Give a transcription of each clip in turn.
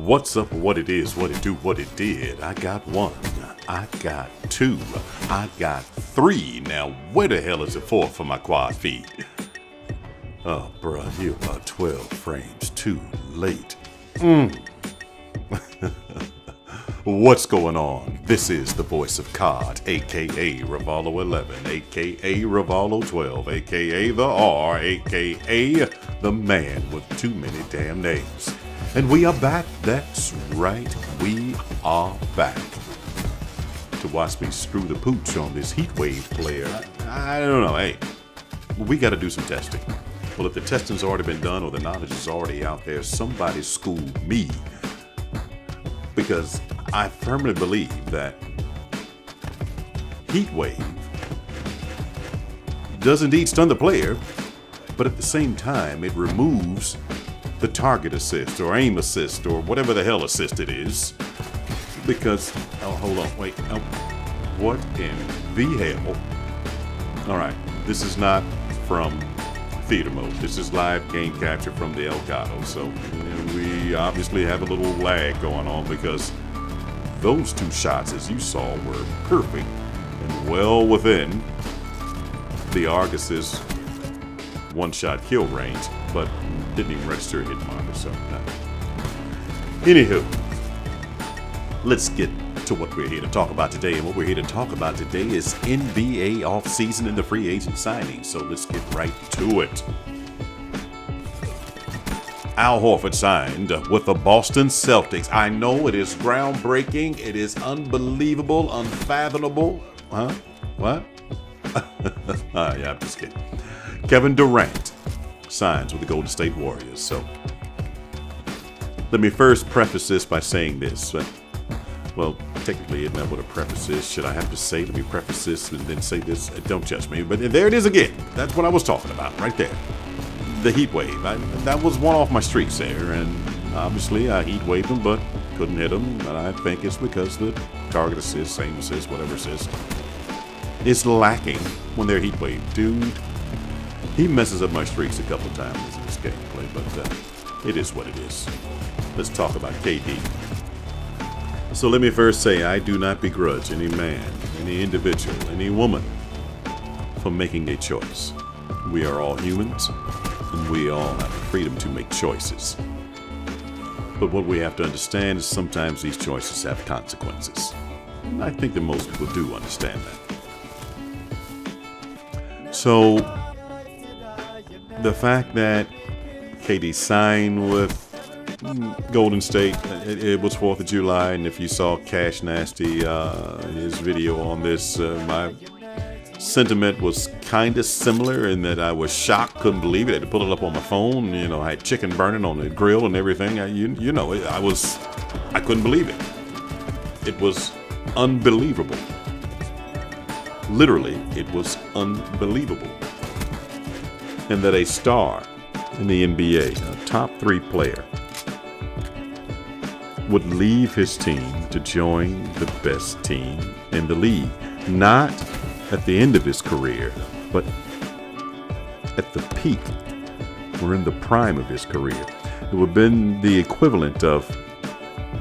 What's up, what it is, what it do, what it did. I got one, I got two, I got three. Now, where the hell is the fourth for my quad feed? Oh, bruh, you're about 12 frames too late. What's going on? This is the voice of COD, aka Revalo 11, aka Revalo 12, aka the R, aka the man with too many damn names. And we are back, that's right, we are back. To watch me screw the pooch on this Heatwave player, I don't know, hey, we gotta do some testing. Well, if the testing's already been done or the knowledge is already out there, somebody school me. Because I firmly believe that Heatwave does indeed stun the player, but at the same time, it removes the target assist or aim assist or whatever the hell assist it is. Because, oh, hold on, wait, oh, what in the hell? All right, this is not from theater mode. This is live game capture from the Elgato, so we obviously have a little lag going on because those two shots, as you saw, were perfect and well within the Argus's one-shot kill range, but didn't even register a hit marker, so anywho, let's get to what we're here to talk about today. And what we're here to talk about today is NBA offseason and the free agent signing. So let's get right to it. Al Horford signed with the Boston Celtics. I know it is groundbreaking. It is unbelievable, unfathomable. Huh? What? Yeah, I'm just kidding. Kevin Durant signs with the Golden State Warriors. So let me first preface this by saying this. Well, technically, isn't that what a preface is? Should I have to say, let me preface this and then say this? Don't judge me. But there it is again. That's what I was talking about right there. The heat wave. That was one off my streaks there. And obviously, I heat waved them, but couldn't hit them. And I think it's because the target assist, aim assist, whatever assist, is lacking when they're heat wave. Dude, he messes up my streaks a couple times in this gameplay, but it is what it is. Let's talk about KD. So let me first say, I do not begrudge any man, any individual, any woman for making a choice. We are all humans, and we all have the freedom to make choices. But what we have to understand is sometimes these choices have consequences. And I think that most people do understand that. So the fact that KD signed with Golden State, it was 4th of July, and if you saw Cash Nasty, his video on this, my sentiment was kind of similar in that I was shocked, couldn't believe it. I had to pull it up on my phone, you know, I had chicken burning on the grill and everything. I couldn't believe it. It was unbelievable. Literally, it was unbelievable. And that a star in the NBA, a top 3 player, would leave his team to join the best team in the league. Not at the end of his career, but at the peak or in the prime of his career. It would have been the equivalent of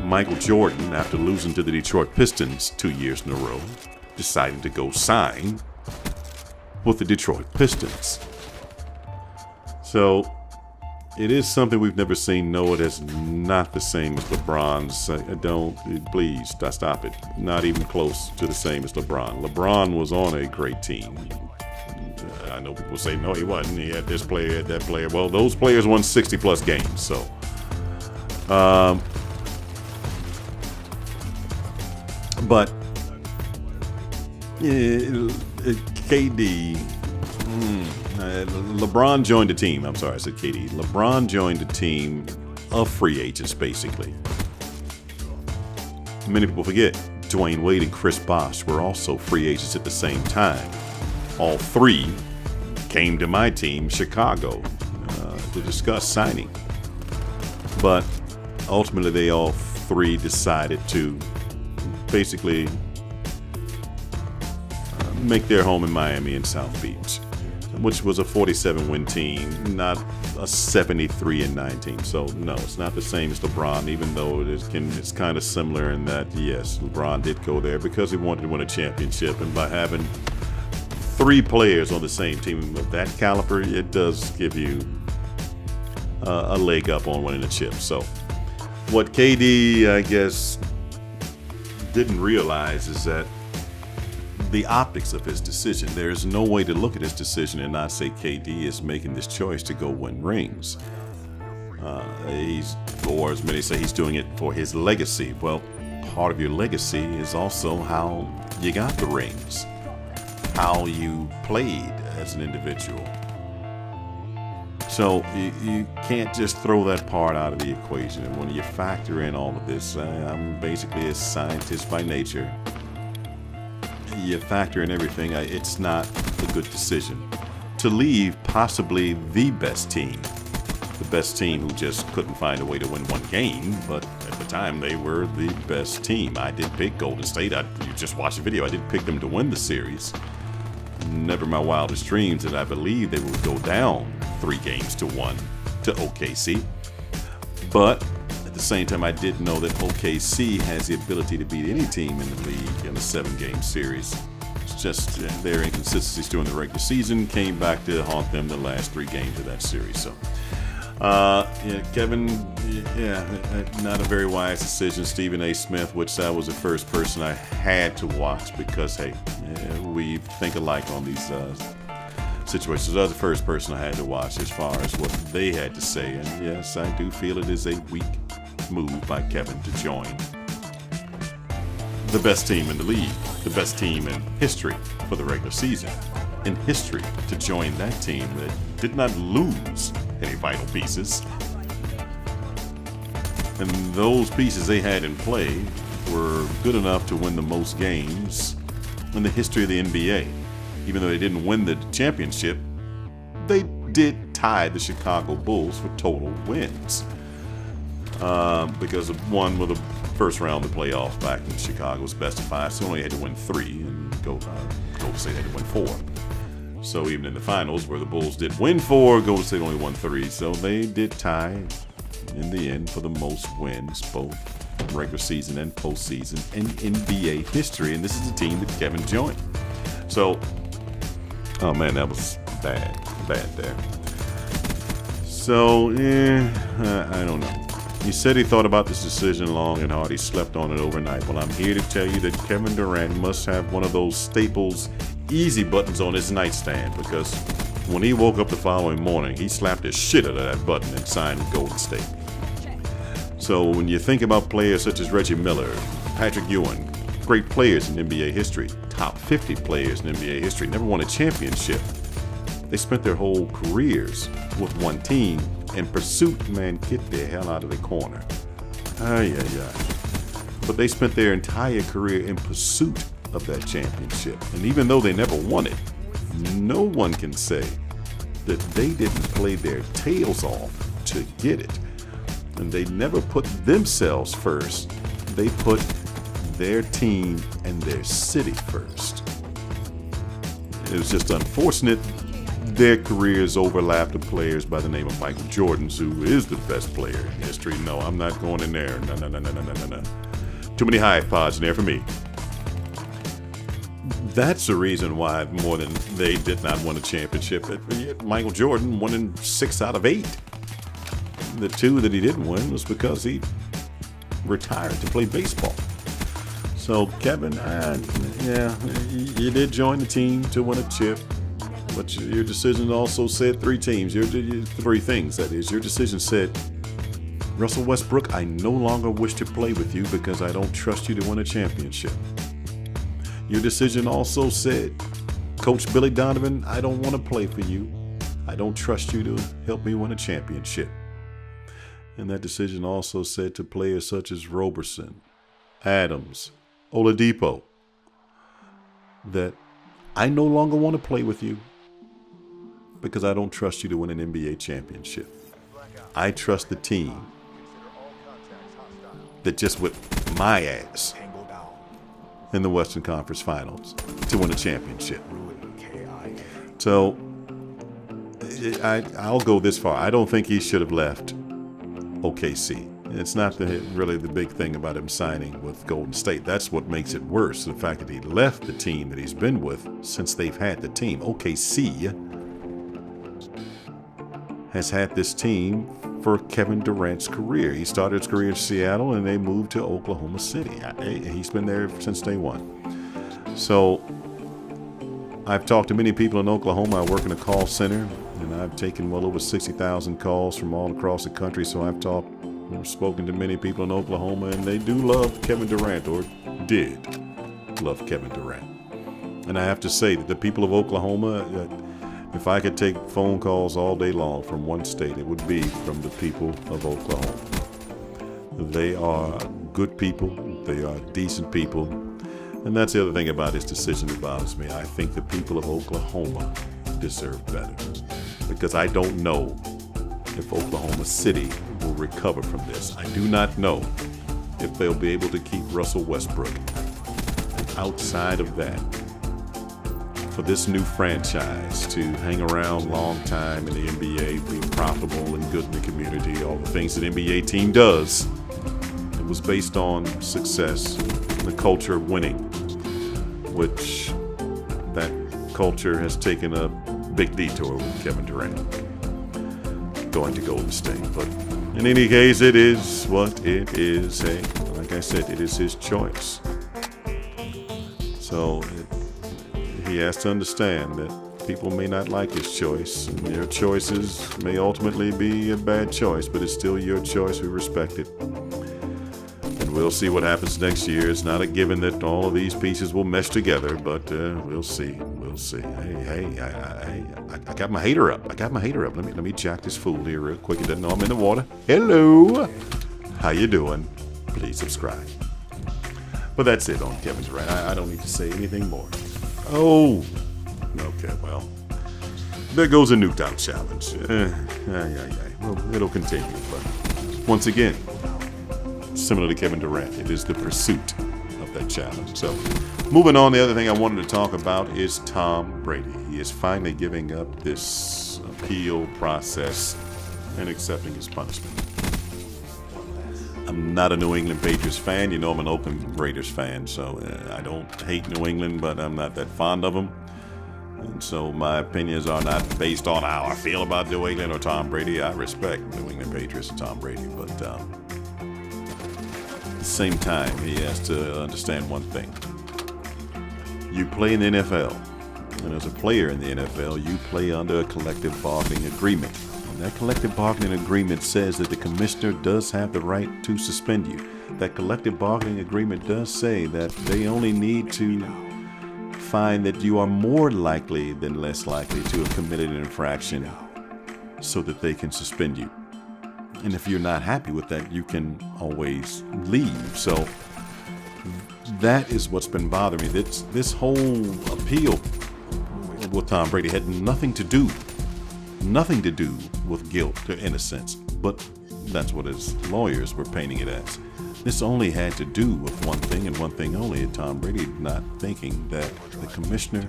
Michael Jordan, after losing to the Detroit Pistons 2 years in a row, deciding to go sign with the Detroit Pistons. So it is something we've never seen. No, it is not the same as LeBron's. Please, stop it. Not even close to the same as LeBron. LeBron was on a great team. I know people say, no, he wasn't. He had this player, had that player. Well, those players won 60 plus games. So, but KD, LeBron joined the team. I'm sorry, I said KD. LeBron joined the team of free agents, basically. Many people forget Dwayne Wade and Chris Bosh were also free agents at the same time. All 3 came to my team, Chicago, to discuss signing. But ultimately, they all 3 decided to basically make their home in Miami and South Beach, which was a 47-win team. Not a 73-19. So no, it's not the same as LeBron, even though it's kind of similar in that, yes, LeBron did go there because he wanted to win a championship, and by having 3 players on the same team of that caliber, it does give you a leg up on winning a chip. So what KD, I guess, didn't realize is that the optics of his decision. There's no way to look at his decision and not say KD is making this choice to go win rings. Or as many say, he's doing it for his legacy. Well, part of your legacy is also how you got the rings, how you played as an individual. So you can't just throw that part out of the equation. And when you factor in all of this, I'm basically a scientist by nature. You factor in everything, it's not a good decision to leave possibly the best team who just couldn't find a way to win one game, but at the time they were the best team. I did pick Golden State. You just watched the video. I did pick them to win the series. Never my wildest dreams that I believed they would go down 3-1 to OKC. But at the same time, I did know that OKC has the ability to beat any team in the league in a 7-game series. It's just their inconsistencies during the regular season came back to haunt them the last 3 games of that series. So, Kevin, not a very wise decision. Stephen A. Smith, which that was the first person I had to watch because, hey, we think alike on these situations. That was the first person I had to watch as far as what they had to say. And yes, I do feel it is a weak move by Kevin to join the best team in the league, the best team in history for the regular season, in history, to join that team that did not lose any vital pieces. And those pieces they had in play were good enough to win the most games in the history of the NBA. Even though they didn't win the championship, they did tie the Chicago Bulls for total wins. Because of one with the first round of the playoffs back in Chicago was best of 5, so they only had to win 3, and Golden State had to win 4. So even in the finals, where the Bulls did win 4, Golden State only won 3. So they did tie in the end for the most wins, both regular season and postseason in NBA history. And this is the team that Kevin joined. So, oh man, that was bad there. So, I don't know. He said he thought about this decision long and hard. He slept on it overnight. Well, I'm here to tell you that Kevin Durant must have one of those Staples easy buttons on his nightstand, because when he woke up the following morning, he slapped the shit out of that button and signed with Golden State. So when you think about players such as Reggie Miller, Patrick Ewing, great players in NBA history, top 50 players in NBA history, never won a championship. They spent their whole careers with one team in pursuit, man, get the hell out of the corner. But they spent their entire career in pursuit of that championship. And even though they never won it, no one can say that they didn't play their tails off to get it. And they never put themselves first. They put their team and their city first. It was just unfortunate their careers overlapped with players by the name of Michael Jordan, who is the best player in history. No, I'm not going in there. No. Too many hive pods in there for me. That's the reason why more than they did not win a championship. Michael Jordan won in 6 out of 8. The 2 that he didn't win was because he retired to play baseball. So Kevin, you did join the team to win a chip, but your decision also said 3 things. Your 3 things, that is. Your decision said, Russell Westbrook, I no longer wish to play with you because I don't trust you to win a championship. Your decision also said, Coach Billy Donovan, I don't want to play for you. I don't trust you to help me win a championship. And that decision also said to players such as Roberson, Adams, Oladipo, that I no longer want to play with you because I don't trust you to win an NBA championship. I trust the team that just whipped my ass in the Western Conference Finals to win a championship. So I'll go this far. I don't think he should have left OKC. It's not really the big thing about him signing with Golden State. That's what makes it worse. The fact that he left the team that he's been with since they've had the team. OKC has had this team for Kevin Durant's career. He started his career in Seattle and they moved to Oklahoma City. He's been there since day one. So I've talked to many people in Oklahoma. I work in a call center and I've taken well over 60,000 calls from all across the country. So I've spoken to many people in Oklahoma and they do love Kevin Durant, or did love Kevin Durant. And I have to say that the people of Oklahoma, if I could take phone calls all day long from one state, it would be from the people of Oklahoma. They are good people. They are decent people. And that's the other thing about this decision that bothers me. I think the people of Oklahoma deserve better, because I don't know if Oklahoma City will recover from this. I do not know if they'll be able to keep Russell Westbrook. Outside of that, for this new franchise to hang around long time in the NBA, be profitable and good in the community, all the things that an NBA team does, it was based on success, the culture of winning, which that culture has taken a big detour with Kevin Durant going to Golden State. But in any case, it is what it is. Hey, like I said, it is his choice. So he has to understand that people may not like his choice, and your choices may ultimately be a bad choice, but it's still your choice. We respect it. And we'll see what happens next year. It's not a given that all of these pieces will mesh together, but we'll see. We'll see. Hey, I got my hater up. Let me jack this fool here real quick. He doesn't know I'm in the water. Hello. How you doing? Please subscribe. But that's it on Kevin Durant. I don't need to say anything more. Oh, okay, well, there goes a Nuketown challenge. Well, it'll continue, but once again, similar to Kevin Durant, it is the pursuit of that challenge. So, moving on, the other thing I wanted to talk about is Tom Brady. He is finally giving up this appeal process and accepting his punishment. I'm not a New England Patriots fan. You know I'm an Oakland Raiders fan, so I don't hate New England, but I'm not that fond of them. And so my opinions are not based on how I feel about New England or Tom Brady. I respect New England Patriots and Tom Brady, but at the same time, he has to understand one thing. You play in the NFL, and as a player in the NFL, you play under a collective bargaining agreement. That collective bargaining agreement says that the commissioner does have the right to suspend you. That collective bargaining agreement does say that they only need to find that you are more likely than less likely to have committed an infraction so that they can suspend you. And if you're not happy with that, you can always leave. So that is what's been bothering me. This whole appeal with Tom Brady had nothing to do with guilt or innocence, but that's what his lawyers were painting it as. This only had to do with one thing and one thing only: Tom Brady not thinking that the commissioner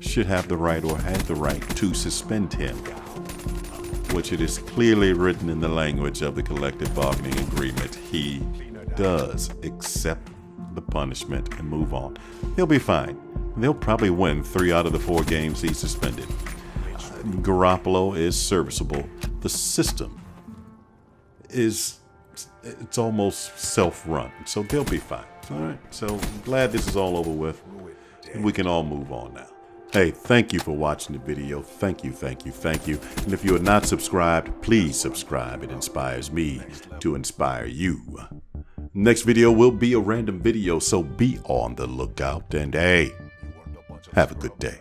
should have the right or had the right to suspend him, which it is clearly written in the language of the collective bargaining agreement. He does accept the punishment and move on. He'll be fine. They'll probably win 3 out of the 4 games he's suspended. Garoppolo is serviceable. The system it's almost self-run, so they'll be fine. All right, so glad this is all over with, and we can all move on now. Hey, thank you for watching the video. Thank you. And if you are not subscribed, please subscribe. It inspires me to inspire you. Next video will be a random video, so be on the lookout. And hey, have a good day.